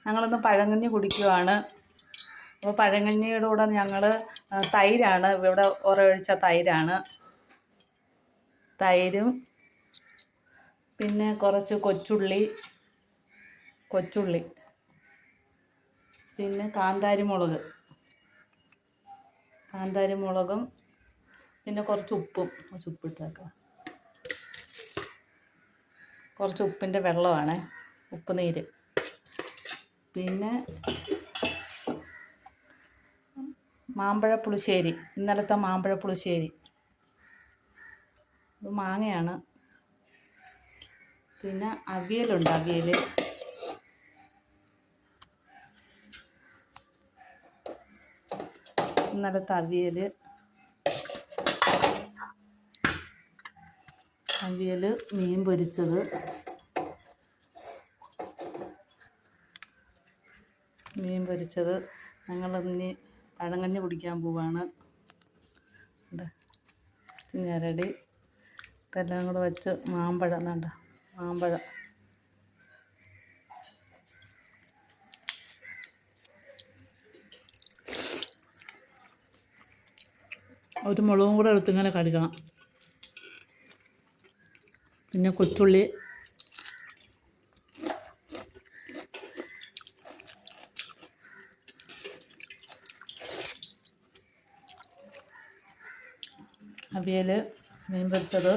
ഞങ്ങളിന്ന് പഴങ്കഞ്ഞി കുടിക്കുവാണ്. അപ്പോൾ പഴങ്കഞ്ഞിയുടെ കൂടെ ഞങ്ങൾ തൈരാണ് ഇവിടെ ഉറയൊഴിച്ച തൈരാണ്. തൈരും പിന്നെ കുറച്ച് കൊച്ചുള്ളി പിന്നെ കാന്താരി മുളകും പിന്നെ കുറച്ച് ഉപ്പിട്ടേക്കാം. കുറച്ച് ഉപ്പിൻ്റെ വെള്ളമാണ്, ഉപ്പ് നീര്. പിന്നെ മാമ്പഴ പുളിശ്ശേരി, ഇന്നലത്തെ മാമ്പഴ പുളിശ്ശേരി, ഇത് മാങ്ങയാണ്. പിന്നെ അവിയലുണ്ട്, ഇന്നലത്തെ അവിയൽ, മീൻ പൊരിച്ചത്, ഞങ്ങളിനി പഴങ്കഞ്ഞി കുടിക്കാൻ പോവാണ്. ഞരടി ഇതെല്ലാം കൂടെ വെച്ച് മാമ്പഴം ഒരു മുളകും കൂടെ എടുത്ത് ഇങ്ങനെ കടിക്കണം. പിന്നെ കൊച്ചുള്ളി, അവിയൽ, മീൻ പൊരിച്ചത്,